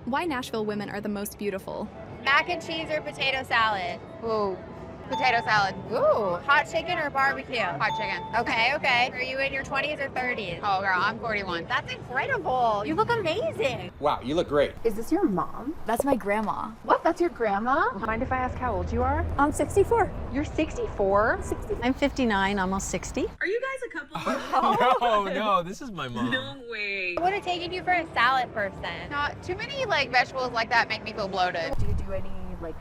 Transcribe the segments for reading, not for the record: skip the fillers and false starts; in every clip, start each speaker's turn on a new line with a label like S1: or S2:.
S1: Why Nashville women are the most beautiful.
S2: Mac and cheese or potato salad?
S3: Ooh, potato salad.
S2: Ooh, hot chicken or barbecue?
S3: Hot chicken.
S2: Okay. Are you in your 20s or 30s?
S3: Oh, girl, I'm 41.
S2: That's incredible. You look amazing.
S4: Wow, you look great.
S5: Is this your mom?
S6: That's my grandma.
S5: What? That's your grandma?
S7: Mind if I ask how old you are?
S6: I'm 64.
S7: You're 64?
S6: I'm 59, almost 60.
S8: Are you guys a couple?
S4: No, this is my mom.
S8: No way.
S2: What would have taken you for a salad person?
S3: Not too many vegetables like that make me feel bloated.
S5: Do you do any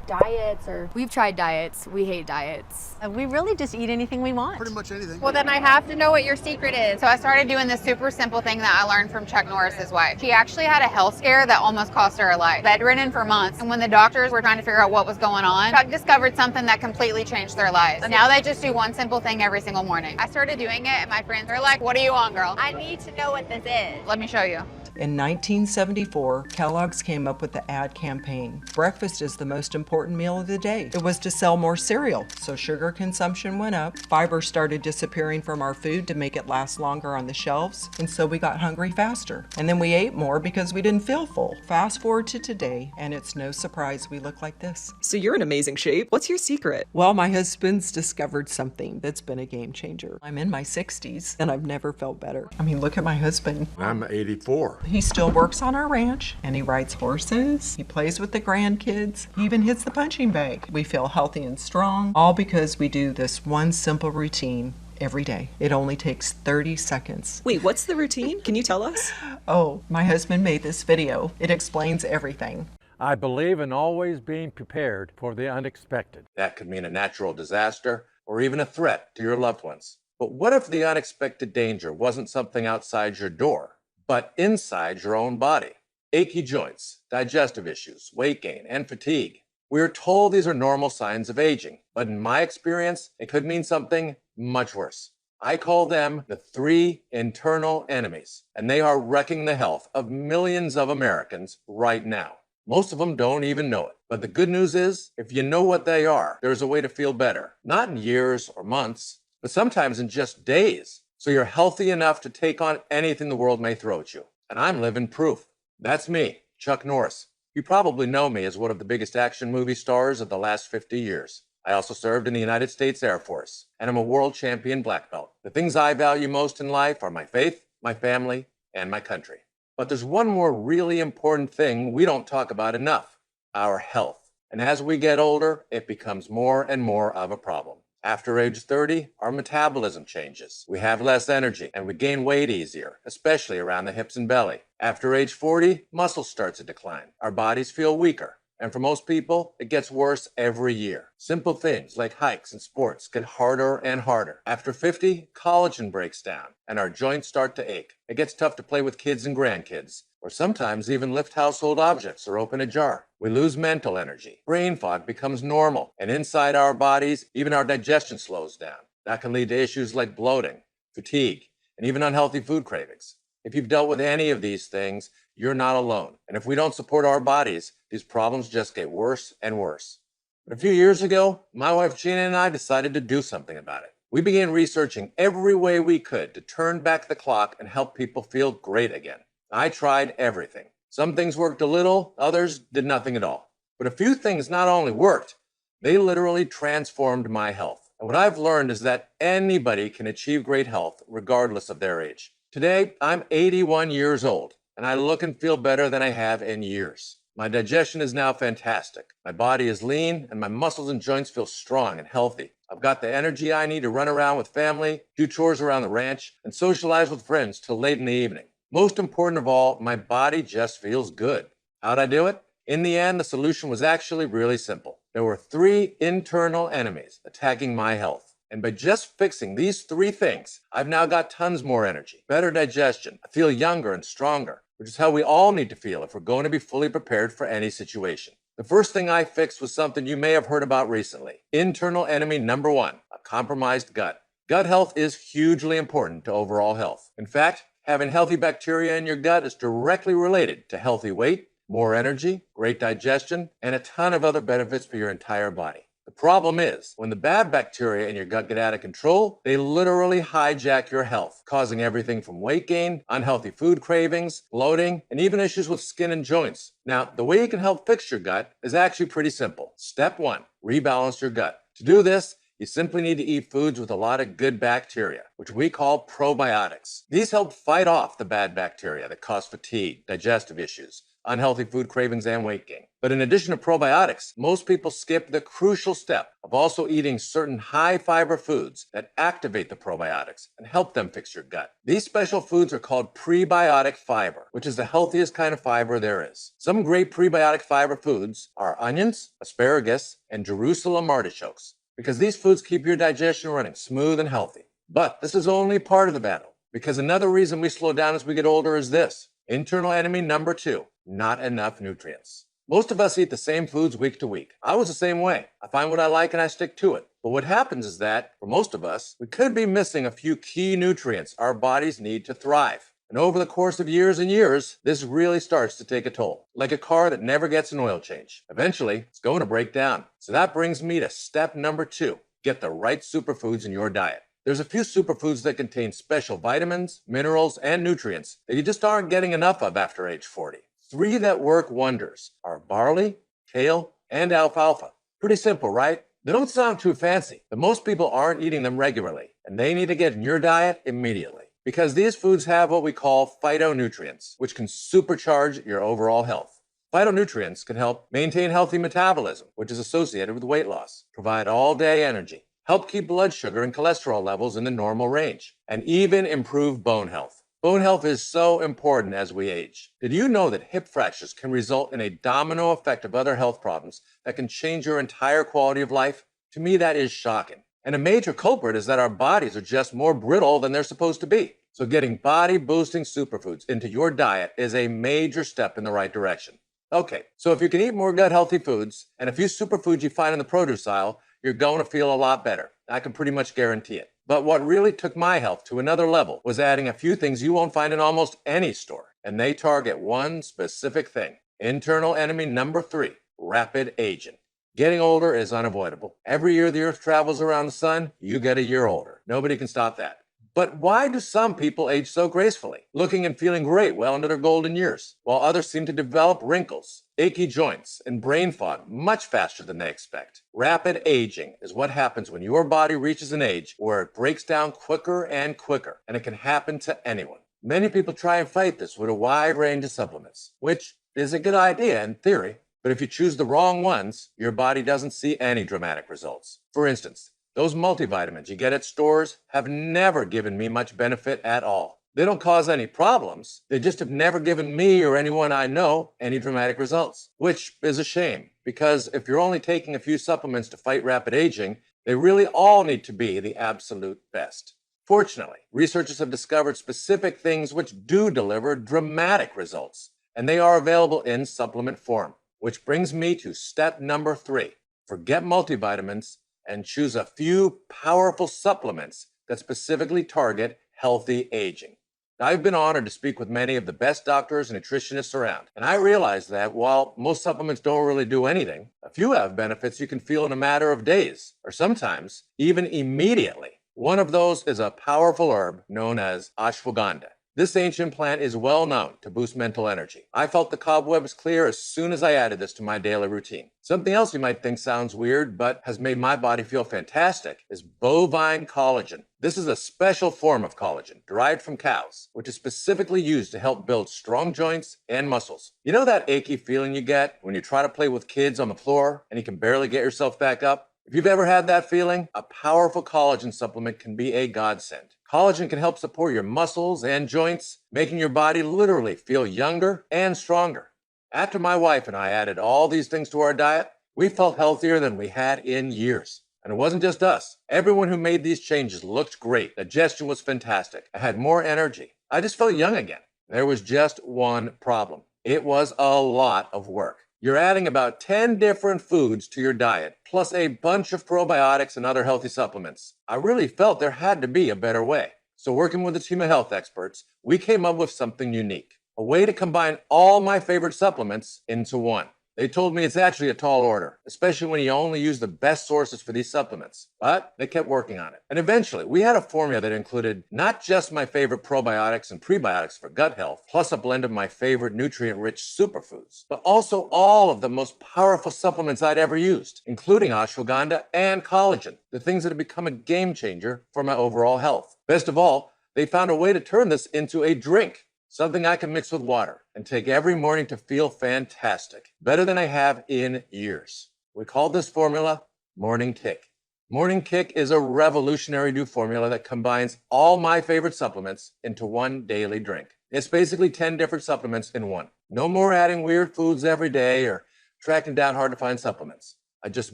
S5: diets or?
S6: We've tried diets. We hate diets. We really just eat anything we want.
S9: Pretty much anything.
S2: Well, then I have to know what your secret is.
S3: So I started doing this super simple thing that I learned from Chuck Norris's wife. She actually had a health scare that almost cost her her life. Bedridden for months. And when the doctors were trying to figure out what was going on, Chuck discovered something that completely changed their lives. And now they just do one simple thing every single morning. I started doing it and my friends are like, what are you on, girl?
S2: I need to know what this is.
S3: Let me show you.
S10: In 1974, Kellogg's came up with the ad campaign. Breakfast is the most important meal of the day. It was to sell more cereal, so sugar consumption went up. Fiber started disappearing from our food to make it last longer on the shelves, and so we got hungry faster. And then we ate more because we didn't feel full. Fast forward to today, and it's no surprise we look like this.
S11: So you're in amazing shape. What's your secret?
S10: Well, my husband's discovered something that's been a game changer. I'm in my 60s, and I've never felt better. I mean, look at my husband.
S9: I'm 84.
S10: He still works on our ranch, and he rides horses, he plays with the grandkids, he even hits the punching bag. We feel healthy and strong, all because we do this one simple routine every day. It only takes 30 seconds.
S11: Wait, what's the routine? Can you tell us?
S10: Oh, my husband made this video. It explains everything.
S12: I believe in always being prepared for the unexpected.
S13: That could mean a natural disaster or even a threat to your loved ones. But what if the unexpected danger wasn't something outside your door, but inside your own body? Achy joints, digestive issues, weight gain, and fatigue. We're told these are normal signs of aging, but in my experience, it could mean something much worse. I call them the three internal enemies, and they are wrecking the health of millions of Americans right now. Most of them don't even know it. But the good news is, if you know what they are, there's a way to feel better. Not in years or months, but sometimes in just days. So you're healthy enough to take on anything the world may throw at you. And I'm living proof. That's me, Chuck Norris. You probably know me as one of the biggest action movie stars of the last 50 years. I also served in the United States Air Force, and I'm a world champion black belt. The things I value most in life are my faith, my family, and my country. But there's one more really important thing we don't talk about enough: our health. And as we get older, it becomes more and more of a problem. After age 30, our metabolism changes. We have less energy and we gain weight easier, especially around the hips and belly. After age 40, muscle starts to decline. Our bodies feel weaker. And for most people, it gets worse every year. Simple things like hikes and sports get harder and harder. After 50, collagen breaks down and our joints start to ache. It gets tough to play with kids and grandkids, or sometimes even lift household objects or open a jar. We lose mental energy. Brain fog becomes normal, and inside our bodies, even our digestion slows down. That can lead to issues like bloating, fatigue, and even unhealthy food cravings. If you've dealt with any of these things, you're not alone. And if we don't support our bodies, these problems just get worse and worse. But a few years ago, my wife Gina and I decided to do something about it. We began researching every way we could to turn back the clock and help people feel great again. I tried everything. Some things worked a little, others did nothing at all. But a few things not only worked, they literally transformed my health. And what I've learned is that anybody can achieve great health regardless of their age. Today, I'm 81 years old, and I look and feel better than I have in years. My digestion is now fantastic. My body is lean, and my muscles and joints feel strong and healthy. I've got the energy I need to run around with family, do chores around the ranch, and socialize with friends till late in the evening. Most important of all, my body just feels good. How'd I do it? In the end, the solution was actually really simple. There were three internal enemies attacking my health. And by just fixing these three things, I've now got tons more energy, better digestion. I feel younger and stronger, which is how we all need to feel if we're going to be fully prepared for any situation. The first thing I fixed was something you may have heard about recently. Internal enemy number one, a compromised gut. Gut health is hugely important to overall health. In fact, having healthy bacteria in your gut is directly related to healthy weight, more energy, great digestion, and a ton of other benefits for your entire body. The problem is, when the bad bacteria in your gut get out of control, they literally hijack your health, causing everything from weight gain, unhealthy food cravings, bloating, and even issues with skin and joints. Now, the way you can help fix your gut is actually pretty simple. Step 1, rebalance your gut. To do this, you simply need to eat foods with a lot of good bacteria, which we call probiotics. These help fight off the bad bacteria that cause fatigue, digestive issues, unhealthy food cravings, and weight gain. But in addition to probiotics, most people skip the crucial step of also eating certain high-fiber foods that activate the probiotics and help them fix your gut. These special foods are called prebiotic fiber, which is the healthiest kind of fiber there is. Some great prebiotic fiber foods are onions, asparagus, and Jerusalem artichokes, because these foods keep your digestion running smooth and healthy. But this is only part of the battle, because another reason we slow down as we get older is this: internal enemy number 2, not enough nutrients. Most of us eat the same foods week to week. I was the same way. I find what I like and I stick to it. But what happens is that, for most of us, we could be missing a few key nutrients our bodies need to thrive. And over the course of years and years, this really starts to take a toll. Like a car that never gets an oil change. Eventually, it's going to break down. So that brings me to step number 2. Get the right superfoods in your diet. There's a few superfoods that contain special vitamins, minerals, and nutrients that you just aren't getting enough of after age 40. 3 that work wonders are barley, kale, and alfalfa. Pretty simple, right? They don't sound too fancy, but most people aren't eating them regularly, and they need to get in your diet immediately. Because these foods have what we call phytonutrients, which can supercharge your overall health. Phytonutrients can help maintain healthy metabolism, which is associated with weight loss, provide all-day energy, help keep blood sugar and cholesterol levels in the normal range, and even improve bone health. Bone health is so important as we age. Did you know that hip fractures can result in a domino effect of other health problems that can change your entire quality of life? To me, that is shocking. And a major culprit is that our bodies are just more brittle than they're supposed to be. So getting body-boosting superfoods into your diet is a major step in the right direction. Okay, so if you can eat more gut-healthy foods and a few superfoods you find in the produce aisle, you're going to feel a lot better. I can pretty much guarantee it. But what really took my health to another level was adding a few things you won't find in almost any store. And they target one specific thing. Internal enemy number 3, rapid aging. Getting older is unavoidable. Every year the earth travels around the sun, you get a year older. Nobody can stop that. But why do some people age so gracefully, looking and feeling great well into their golden years, while others seem to develop wrinkles, achy joints, and brain fog much faster than they expect? Rapid aging is what happens when your body reaches an age where it breaks down quicker and quicker, and it can happen to anyone. Many people try and fight this with a wide range of supplements, which is a good idea in theory. But if you choose the wrong ones, your body doesn't see any dramatic results. For instance, those multivitamins you get at stores have never given me much benefit at all. They don't cause any problems. They just have never given me or anyone I know any dramatic results, which is a shame, because if you're only taking a few supplements to fight rapid aging, they really all need to be the absolute best. Fortunately, researchers have discovered specific things which do deliver dramatic results, and they are available in supplement form. Which brings me to step number 3. Forget multivitamins and choose a few powerful supplements that specifically target healthy aging. Now, I've been honored to speak with many of the best doctors and nutritionists around, and I realize that while most supplements don't really do anything, a few have benefits you can feel in a matter of days, or sometimes even immediately. One of those is a powerful herb known as ashwagandha. This ancient plant is well known to boost mental energy. I felt the cobwebs clear as soon as I added this to my daily routine. Something else you might think sounds weird, but has made my body feel fantastic, is bovine collagen. This is a special form of collagen derived from cows, which is specifically used to help build strong joints and muscles. You know that achy feeling you get when you try to play with kids on the floor and you can barely get yourself back up? If you've ever had that feeling, a powerful collagen supplement can be a godsend. Collagen can help support your muscles and joints, making your body literally feel younger and stronger. After my wife and I added all these things to our diet, we felt healthier than we had in years. And it wasn't just us. Everyone who made these changes looked great. Digestion was fantastic. I had more energy. I just felt young again. There was just one problem. It was a lot of work. You're adding about 10 different foods to your diet, plus a bunch of probiotics and other healthy supplements. I really felt there had to be a better way. So working with a team of health experts, we came up with something unique. A way to combine all my favorite supplements into one. They told me it's actually a tall order, especially when you only use the best sources for these supplements. But they kept working on it. And eventually, we had a formula that included not just my favorite probiotics and prebiotics for gut health, plus a blend of my favorite nutrient-rich superfoods, but also all of the most powerful supplements I'd ever used, including ashwagandha and collagen, the things that have become a game changer for my overall health. Best of all, they found a way to turn this into a drink. Something I can mix with water and take every morning to feel fantastic, better than I have in years. We call this formula Morning Kick. Morning Kick is a revolutionary new formula that combines all my favorite supplements into one daily drink. It's basically 10 different supplements in one. No more adding weird foods every day or tracking down hard to find supplements. I just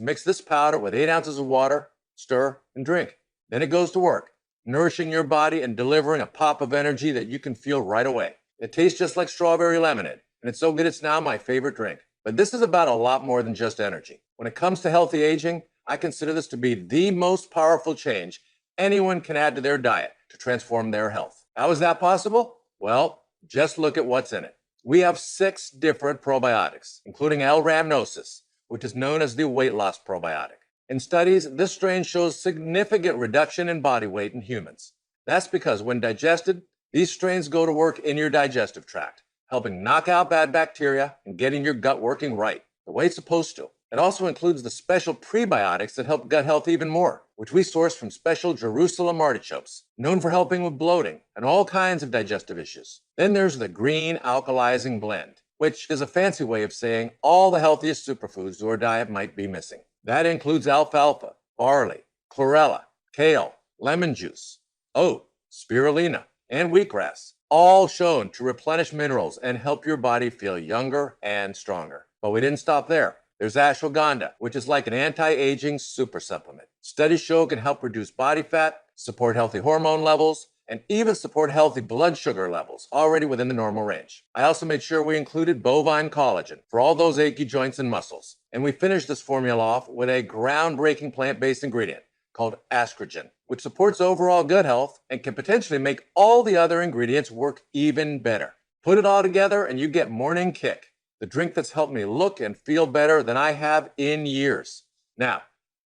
S13: mix this powder with 8 ounces of water, stir, and drink. Then it goes to work, nourishing your body and delivering a pop of energy that you can feel right away. It tastes just like strawberry lemonade, and it's so good it's now my favorite drink. But this is about a lot more than just energy. When it comes to healthy aging, I consider this to be the most powerful change anyone can add to their diet to transform their health. How is that possible? Well, just look at what's in it. We have 6 different probiotics, including L-rhamnosus, which is known as the weight loss probiotic. In studies, this strain shows significant reduction in body weight in humans. That's because when digested, these strains go to work in your digestive tract, helping knock out bad bacteria and getting your gut working right, the way it's supposed to. It also includes the special prebiotics that help gut health even more, which we source from special Jerusalem artichokes, known for helping with bloating and all kinds of digestive issues. Then there's the green alkalizing blend, which is a fancy way of saying all the healthiest superfoods your diet might be missing. That includes alfalfa, barley, chlorella, kale, lemon juice, oat, spirulina, and wheatgrass, all shown to replenish minerals and help your body feel younger and stronger. But we didn't stop there. There's ashwagandha, which is like an anti-aging super supplement. Studies show it can help reduce body fat, support healthy hormone levels, and even support healthy blood sugar levels already within the normal range. I also made sure we included bovine collagen for all those achy joints and muscles. And we finished this formula off with a groundbreaking plant-based ingredient called ascogen, which supports overall gut health and can potentially make all the other ingredients work even better. Put it all together and you get Morning Kick, the drink that's helped me look and feel better than I have in years. Now,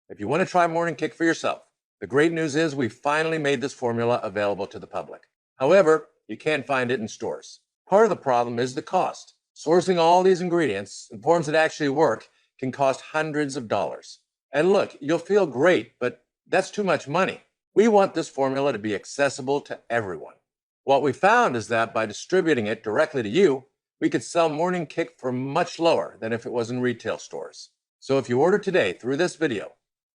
S13: if you want to try Morning Kick for yourself, the great news is we finally made this formula available to the public. However, you can't find it in stores. Part of the problem is the cost. Sourcing all these ingredients in forms that actually work can cost hundreds of dollars. And look, you'll feel great, but that's too much money. We want this formula to be accessible to everyone. What we found is that by distributing it directly to you, we could sell Morning Kick for much lower than if it was in retail stores. So if you order today through this video,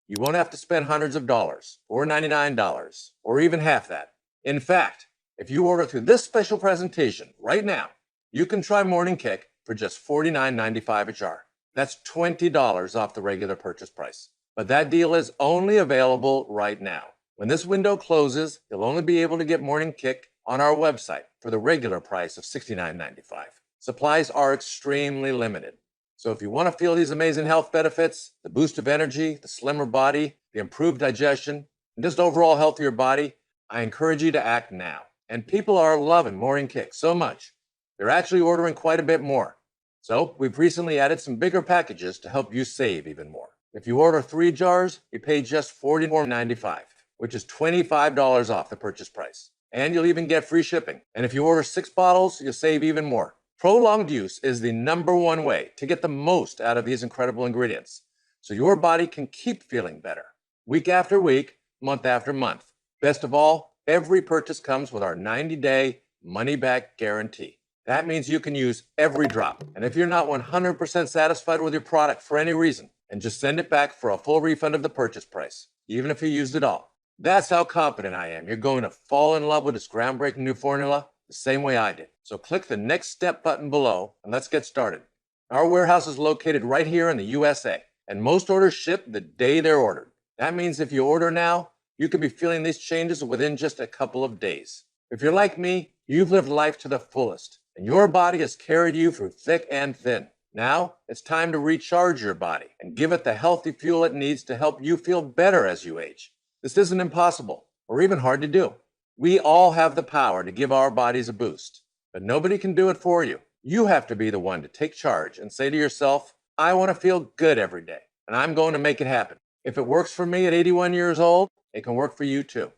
S13: you won't have to spend hundreds of dollars, or $99, or even half that. In fact, if you order through this special presentation right now, you can try Morning Kick for just $49.95 a jar. That's $20 off the regular purchase price. But that deal is only available right now. When this window closes, you'll only be able to get Morning Kick on our website for the regular price of $69.95. Supplies are extremely limited. So if you want to feel these amazing health benefits, the boost of energy, the slimmer body, the improved digestion, and just overall healthier body, I encourage you to act now. And people are loving Morning Kick so much, they're actually ordering quite a bit more. So we've recently added some bigger packages to help you save even more. If you order 3 jars, you pay just $44.95, which is $25 off the purchase price. And you'll even get free shipping. And if you order 6 bottles, you'll save even more. Prolonged use is the #1 way to get the most out of these incredible ingredients, so your body can keep feeling better, week after week, month after month. Best of all, every purchase comes with our 90-day money-back guarantee. That means you can use every drop. And if you're not 100% satisfied with your product for any reason, then just send it back for a full refund of the purchase price, even if you used it all. That's how confident I am you're going to fall in love with this groundbreaking new formula the same way I did. So click the next step button below and let's get started. Our warehouse is located right here in the USA, and most orders ship the day they're ordered. That means if you order now, you could be feeling these changes within just a couple of days. If you're like me, you've lived life to the fullest, and your body has carried you through thick and thin. Now, it's time to recharge your body and give it the healthy fuel it needs to help you feel better as you age. This isn't impossible or even hard to do. We all have the power to give our bodies a boost, but nobody can do it for you. You have to be the one to take charge and say to yourself, I want to feel good every day, and I'm going to make it happen. If it works for me at 81 years old, it can work for you too.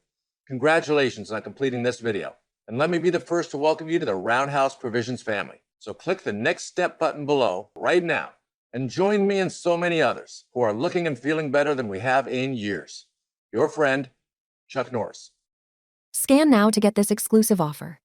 S13: Congratulations on completing this video. And let me be the first to welcome you to the Roundhouse Provisions family. So click the next step button below right now and join me and so many others who are looking and feeling better than we have in years. Your friend, Chuck Norris.
S9: Scan now to get this exclusive offer.